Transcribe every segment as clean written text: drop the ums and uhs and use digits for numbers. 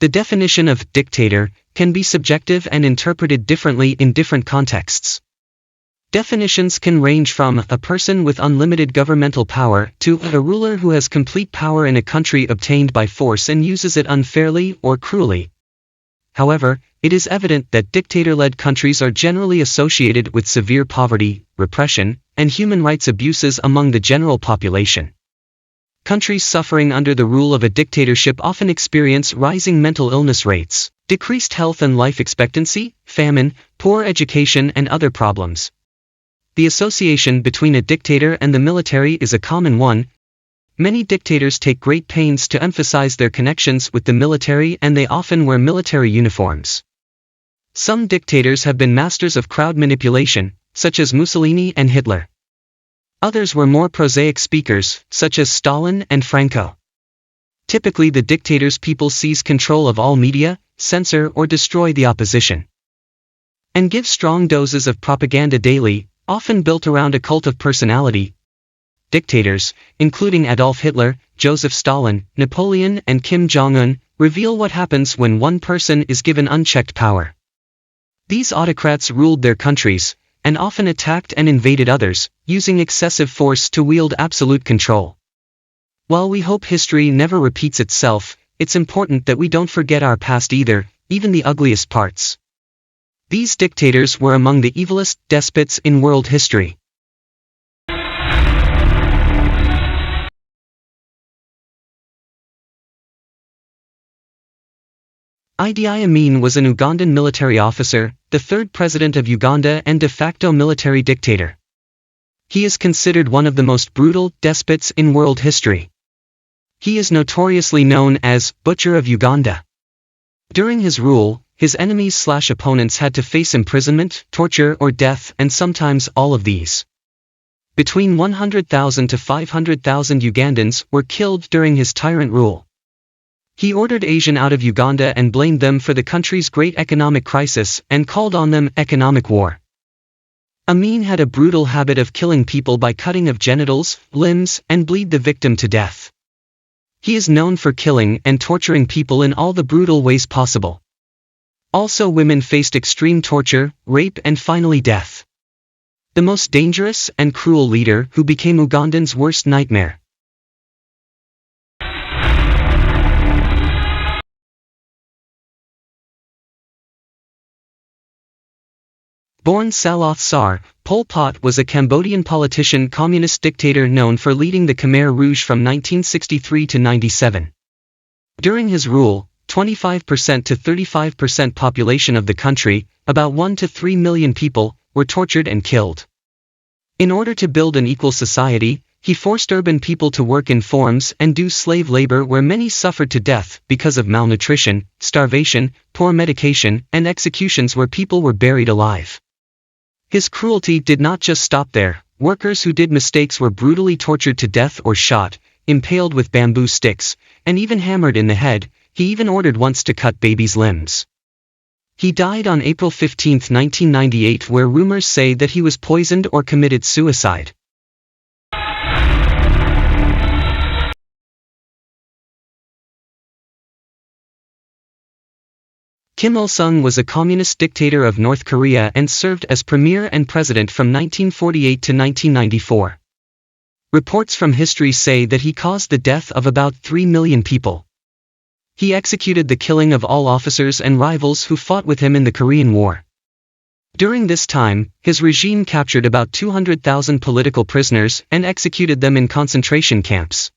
The definition of dictator can be subjective and interpreted differently in different contexts. Definitions can range from a person with unlimited governmental power to a ruler who has complete power in a country obtained by force and uses it unfairly or cruelly. However, it is evident that dictator-led countries are generally associated with severe poverty, repression, and human rights abuses among the general population. Countries suffering under the rule of a dictatorship often experience rising mental illness rates, decreased health and life expectancy, famine, poor education, and other problems. The association between a dictator and the military is a common one. Many dictators take great pains to emphasize their connections with the military, and they often wear military uniforms. Some dictators have been masters of crowd manipulation, such as Mussolini and Hitler. Others were more prosaic speakers, such as Stalin and Franco. Typically, the dictator's people seize control of all media, censor or destroy the opposition, and give strong doses of propaganda daily, often built around a cult of personality. Dictators, including Adolf Hitler, Joseph Stalin, Napoleon, and Kim Jong-un, reveal what happens when one person is given unchecked power. These autocrats ruled their countries, and often attacked and invaded others, using excessive force to wield absolute control. While we hope history never repeats itself, it's important that we don't forget our past either, even the ugliest parts. These dictators were among the evilest despots in world history. Idi Amin was an Ugandan military officer, the third president of Uganda and de facto military dictator. He is considered one of the most brutal despots in world history. He is notoriously known as Butcher of Uganda. During his rule, his enemies/opponents had to face imprisonment, torture or death, and sometimes all of these. Between 100,000 to 500,000 Ugandans were killed during his tyrant rule. He ordered Asians out of Uganda and blamed them for the country's great economic crisis and called on them economic war. Amin had a brutal habit of killing people by cutting of genitals, limbs, and bleed the victim to death. He is known for killing and torturing people in all the brutal ways possible. Also, women faced extreme torture, rape, and finally death. The most dangerous and cruel leader who became Ugandans' worst nightmare. Born Saloth Sar, Pol Pot was a Cambodian politician, communist dictator known for leading the Khmer Rouge from 1963 to 97. During his rule, 25% to 35% population of the country, about 1 to 3 million people, were tortured and killed. In order to build an equal society, he forced urban people to work in farms and do slave labor, where many suffered to death because of malnutrition, starvation, poor medication, and executions where people were buried alive. His cruelty did not just stop there. Workers who did mistakes were brutally tortured to death or shot, impaled with bamboo sticks, and even hammered in the head. He even ordered once to cut babies' limbs. He died on April 15, 1998, where rumors say that he was poisoned or committed suicide. Kim Il-sung was a communist dictator of North Korea and served as premier and president from 1948 to 1994. Reports from history say that he caused the death of about 3 million people. He executed the killing of all officers and rivals who fought with him in the Korean War. During this time, his regime captured about 200,000 political prisoners and executed them in concentration camps.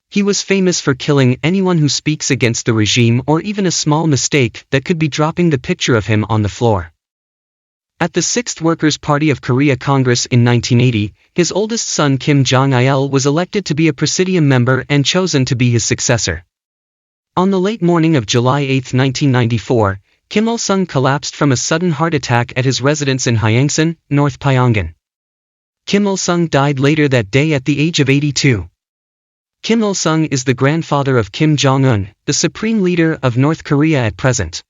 He was famous for killing anyone who speaks against the regime or even a small mistake that could be dropping the picture of him on the floor. At the 6th Workers' Party of Korea Congress in 1980, his oldest son Kim Jong-il was elected to be a presidium member and chosen to be his successor. On the late morning of July 8, 1994, Kim Il-sung collapsed from a sudden heart attack at his residence in Hyeongsan, North Pyongan. Kim Il-sung died later that day at the age of 82. Kim Il-sung is the grandfather of Kim Jong-un, the supreme leader of North Korea at present.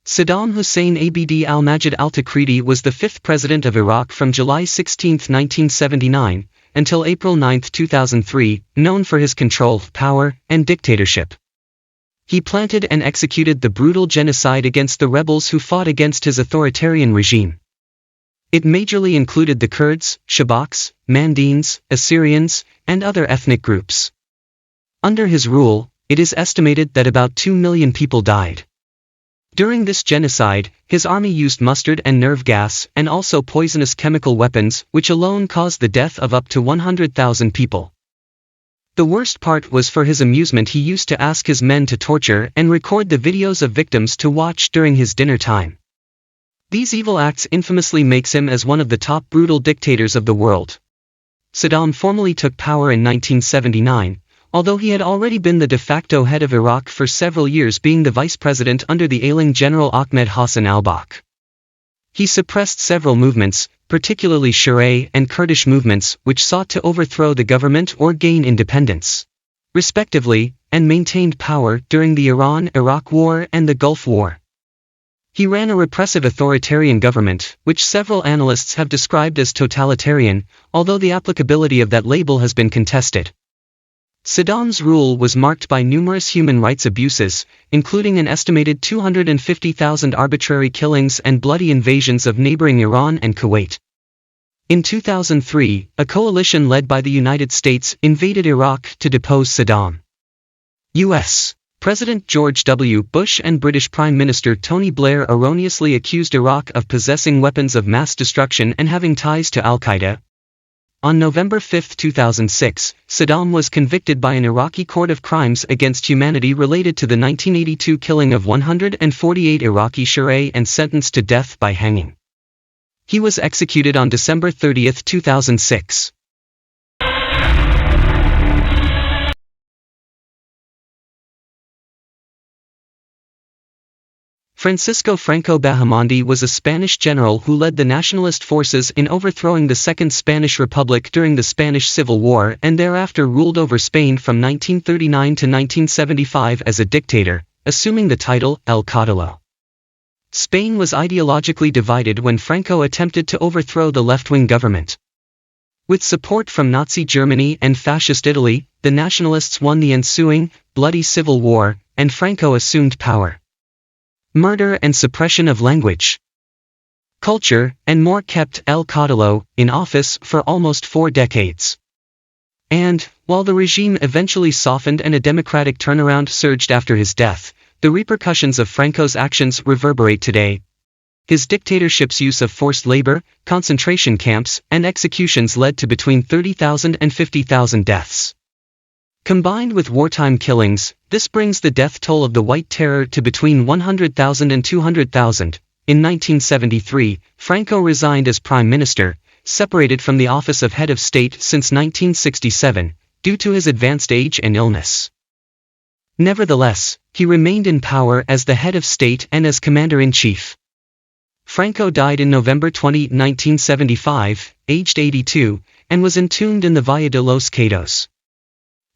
Saddam Hussein Abd al-Majid al-Takriti was the fifth president of Iraq from July 16, 1979, until April 9, 2003, known for his control, power, and dictatorship. He planted and executed the brutal genocide against the rebels who fought against his authoritarian regime. It majorly included the Kurds, Shabaks, Mandaeans, Assyrians, and other ethnic groups. Under his rule, it is estimated that about 2 million people died. During this genocide, his army used mustard and nerve gas and also poisonous chemical weapons, which alone caused the death of up to 100,000 people. The worst part was, for his amusement, he used to ask his men to torture and record the videos of victims to watch during his dinner time. These evil acts infamously makes him as one of the top brutal dictators of the world. Saddam formally took power in 1979, although he had already been the de facto head of Iraq for several years, being the vice president under the ailing General Ahmed Hassan al-Bakr. He suppressed several movements, particularly Shia and Kurdish movements, which sought to overthrow the government or gain independence, respectively, and maintained power during the Iran-Iraq War and the Gulf War. He ran a repressive authoritarian government, which several analysts have described as totalitarian, although the applicability of that label has been contested. Saddam's rule was marked by numerous human rights abuses, including an estimated 250,000 arbitrary killings and bloody invasions of neighboring Iran and Kuwait. In 2003, a coalition led by the United States invaded Iraq to depose Saddam. U.S. President George W. Bush and British Prime Minister Tony Blair erroneously accused Iraq of possessing weapons of mass destruction and having ties to al-Qaeda. On November 5, 2006, Saddam was convicted by an Iraqi court of crimes against humanity related to the 1982 killing of 148 Iraqi Shia and sentenced to death by hanging. He was executed on December 30, 2006. Francisco Franco Bahamonde was a Spanish general who led the nationalist forces in overthrowing the Second Spanish Republic during the Spanish Civil War and thereafter ruled over Spain from 1939 to 1975 as a dictator, assuming the title El Caudillo. Spain was ideologically divided when Franco attempted to overthrow the left-wing government. With support from Nazi Germany and Fascist Italy, the nationalists won the ensuing, bloody civil war, and Franco assumed power. Murder and suppression of language, culture, and more kept El Caudillo in office for almost 4 decades. And, while the regime eventually softened and a democratic turnaround surged after his death, the repercussions of Franco's actions reverberate today. His dictatorship's use of forced labor, concentration camps, and executions led to between 30,000 and 50,000 deaths. Combined with wartime killings, this brings the death toll of the White Terror to between 100,000 and 200,000. In 1973, Franco resigned as prime minister, separated from the office of head of state since 1967, due to his advanced age and illness. Nevertheless, he remained in power as the head of state and as commander-in-chief. Franco died in November 20, 1975, aged 82, and was entombed in the Valle de los Caídos.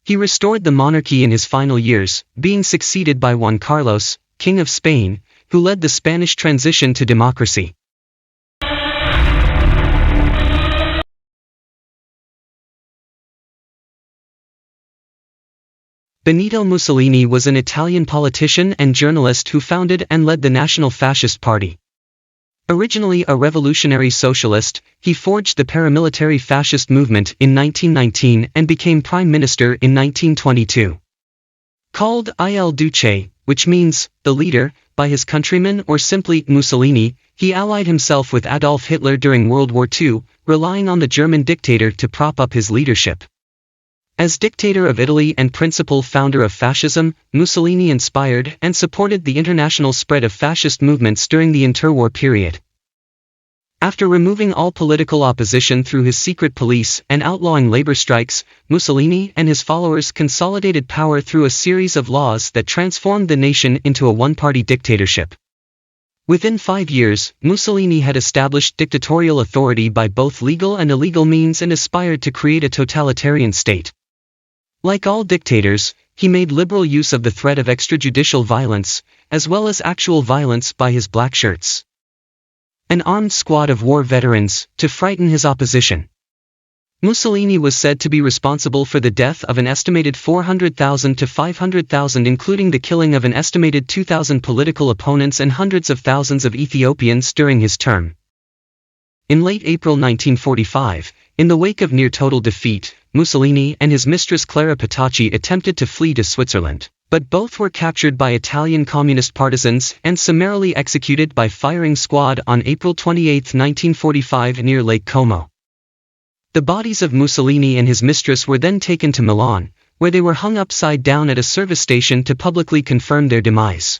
He restored the monarchy in his final years, being succeeded by Juan Carlos, King of Spain, who led the Spanish transition to democracy. Benito Mussolini was an Italian politician and journalist who founded and led the National Fascist Party. Originally a revolutionary socialist, he forged the paramilitary fascist movement in 1919 and became prime minister in 1922. Called Il Duce, which means the leader, by his countrymen or simply Mussolini, he allied himself with Adolf Hitler during World War II, relying on the German dictator to prop up his leadership. As dictator of Italy and principal founder of fascism, Mussolini inspired and supported the international spread of fascist movements during the interwar period. After removing all political opposition through his secret police and outlawing labor strikes, Mussolini and his followers consolidated power through a series of laws that transformed the nation into a one-party dictatorship. Within 5 years, Mussolini had established dictatorial authority by both legal and illegal means and aspired to create a totalitarian state. Like all dictators, he made liberal use of the threat of extrajudicial violence, as well as actual violence by his black shirts. An armed squad of war veterans, to frighten his opposition. Mussolini was said to be responsible for the death of an estimated 400,000 to 500,000, including the killing of an estimated 2,000 political opponents and hundreds of thousands of Ethiopians during his term. In late April 1945, in the wake of near-total defeat, Mussolini and his mistress Clara Petacci attempted to flee to Switzerland, but both were captured by Italian communist partisans and summarily executed by firing squad on April 28, 1945 near Lake Como. The bodies of Mussolini and his mistress were then taken to Milan, where they were hung upside down at a service station to publicly confirm their demise.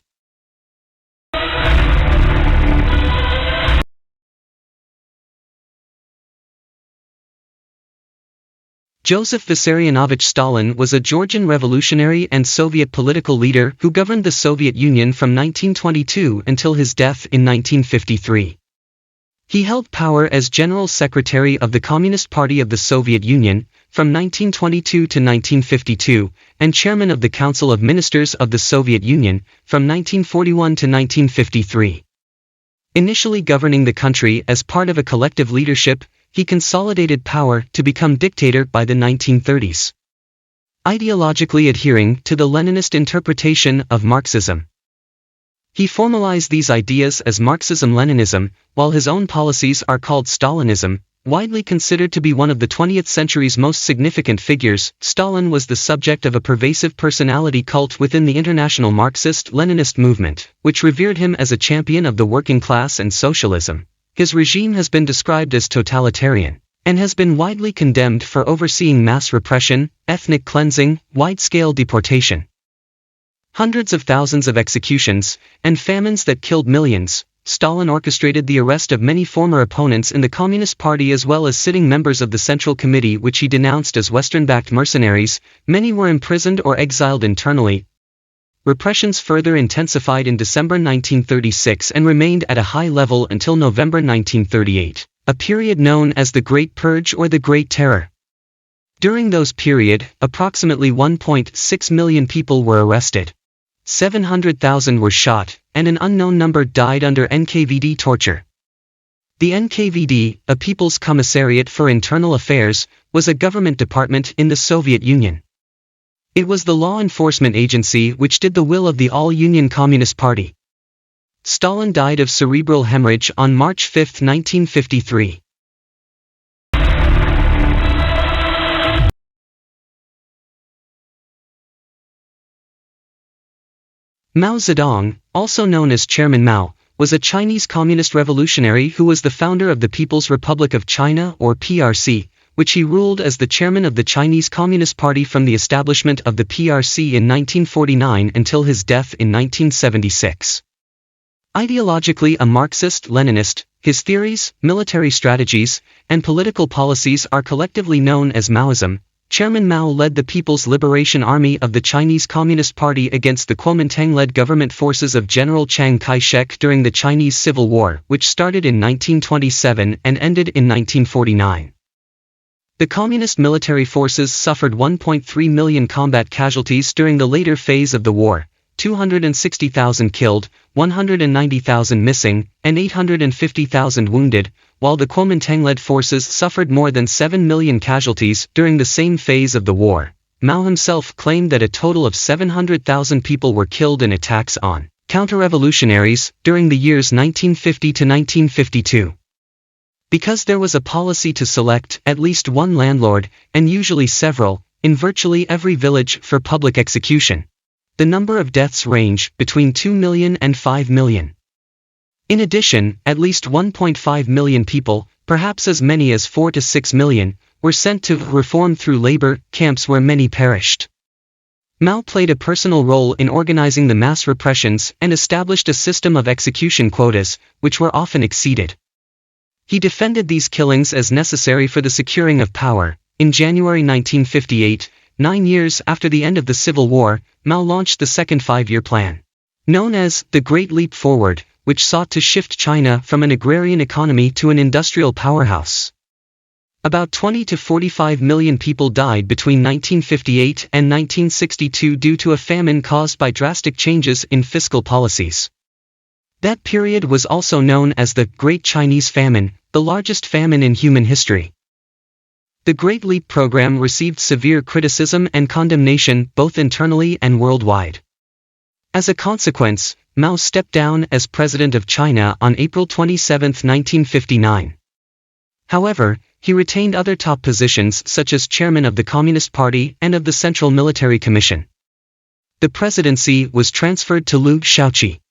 Joseph Vissarionovich Stalin was a Georgian revolutionary and Soviet political leader who governed the Soviet Union from 1922 until his death in 1953. He held power as General Secretary of the Communist Party of the Soviet Union from 1922 to 1952, and Chairman of the Council of Ministers of the Soviet Union from 1941 to 1953. Initially governing the country as part of a collective leadership, he consolidated power to become dictator by the 1930s. Ideologically adhering to the Leninist interpretation of Marxism, he formalized these ideas as Marxism-Leninism, while his own policies are called Stalinism. Widely considered to be one of the 20th century's most significant figures, Stalin was the subject of a pervasive personality cult within the international Marxist-Leninist movement, which revered him as a champion of the working class and socialism. His regime has been described as totalitarian, and has been widely condemned for overseeing mass repression, ethnic cleansing, wide-scale deportation, hundreds of thousands of executions, and famines that killed millions. Stalin orchestrated the arrest of many former opponents in the Communist Party as well as sitting members of the Central Committee, which he denounced as Western-backed mercenaries. Many were imprisoned or exiled internally. Repressions further intensified in December 1936 and remained at a high level until November 1938, a period known as the Great Purge or the Great Terror. During those period, approximately 1.6 million people were arrested. 700,000 were shot, and an unknown number died under NKVD torture. The NKVD, a People's Commissariat for Internal Affairs, was a government department in the Soviet Union. It was the law enforcement agency which did the will of the All-Union Communist Party. Stalin died of cerebral hemorrhage on March 5, 1953. Mao Zedong, also known as Chairman Mao, was a Chinese communist revolutionary who was the founder of the People's Republic of China or PRC, which he ruled as the chairman of the Chinese Communist Party from the establishment of the PRC in 1949 until his death in 1976. Ideologically a Marxist-Leninist, his theories, military strategies, and political policies are collectively known as Maoism. Chairman Mao led the People's Liberation Army of the Chinese Communist Party against the Kuomintang-led government forces of General Chiang Kai-shek during the Chinese Civil War, which started in 1927 and ended in 1949. The Communist military forces suffered 1.3 million combat casualties during the later phase of the war, 260,000 killed, 190,000 missing, and 850,000 wounded, while the Kuomintang-led forces suffered more than 7 million casualties during the same phase of the war. Mao himself claimed that a total of 700,000 people were killed in attacks on counter-revolutionaries during the years 1950 to 1952. Because there was a policy to select at least one landlord, and usually several, in virtually every village for public execution, the number of deaths range between 2 million and 5 million. In addition, at least 1.5 million people, perhaps as many as 4 to 6 million, were sent to reform through labor camps where many perished. Mao played a personal role in organizing the mass repressions and established a system of execution quotas, which were often exceeded. He defended these killings as necessary for the securing of power. In January 1958, 9 years after the end of the Civil War, Mao launched the Second Five-Year Plan, known as the Great Leap Forward, which sought to shift China from an agrarian economy to an industrial powerhouse. About 20 to 45 million people died between 1958 and 1962 due to a famine caused by drastic changes in fiscal policies. That period was also known as the Great Chinese Famine, the largest famine in human history. The Great Leap program received severe criticism and condemnation both internally and worldwide. As a consequence, Mao stepped down as president of China on April 27, 1959. However, he retained other top positions such as chairman of the Communist Party and of the Central Military Commission. The presidency was transferred to Liu Shaoqi.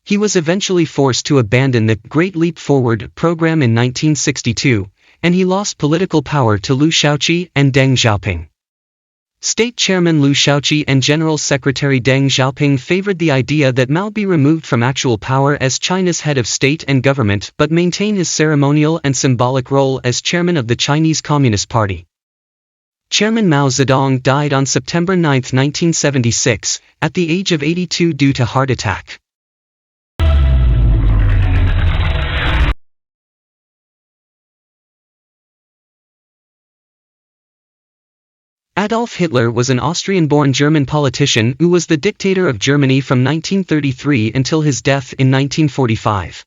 He was eventually forced to abandon the Great Leap Forward program in 1962, and he lost political power to Liu Shaoqi and Deng Xiaoping. State Chairman Liu Shaoqi and General Secretary Deng Xiaoping favored the idea that Mao be removed from actual power as China's head of state and government but maintain his ceremonial and symbolic role as chairman of the Chinese Communist Party. Chairman Mao Zedong died on September 9, 1976, at the age of 82 due to heart attack. Adolf Hitler was an Austrian-born German politician who was the dictator of Germany from 1933 until his death in 1945.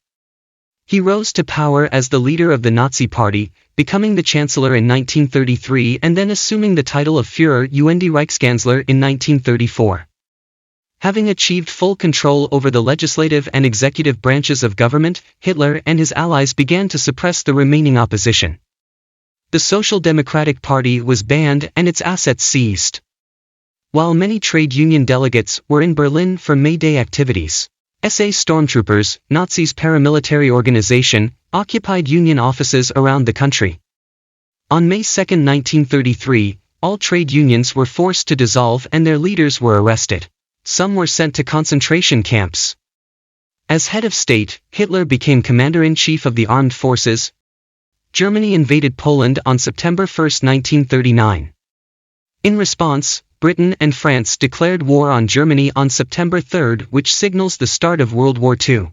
He rose to power as the leader of the Nazi Party, becoming the Chancellor in 1933 and then assuming the title of Führer und Reichskanzler in 1934. Having achieved full control over the legislative and executive branches of government, Hitler and his allies began to suppress the remaining opposition. The Social Democratic Party was banned and its assets seized. While many trade union delegates were in Berlin for May Day activities, SA stormtroopers, Nazis' paramilitary organization, occupied union offices around the country. On May 2, 1933, all trade unions were forced to dissolve and their leaders were arrested. Some were sent to concentration camps. As head of state, Hitler became commander-in-chief of the armed forces. Germany invaded Poland on September 1, 1939. In response, Britain and France declared war on Germany on September 3, which signals the start of World War II.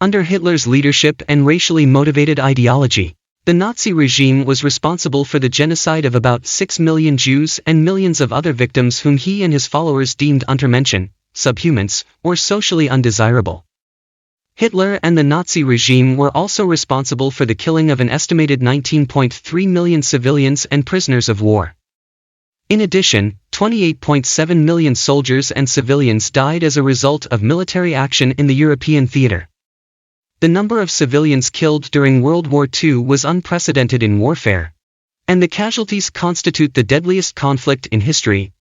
Under Hitler's leadership and racially motivated ideology, the Nazi regime was responsible for the genocide of about 6 million Jews and millions of other victims whom he and his followers deemed untermenschen, subhumans, or socially undesirable. Hitler and the Nazi regime were also responsible for the killing of an estimated 19.3 million civilians and prisoners of war. In addition, 28.7 million soldiers and civilians died as a result of military action in the European theater. The number of civilians killed during World War II was unprecedented in warfare, and the casualties constitute the deadliest conflict in history.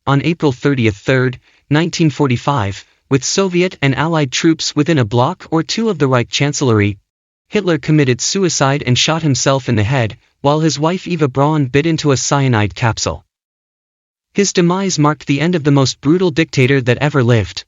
On April 30, 1945, with Soviet and Allied troops within a block or two of the Reich Chancellery, Hitler committed suicide and shot himself in the head, while his wife Eva Braun bit into a cyanide capsule. His demise marked the end of the most brutal dictator that ever lived.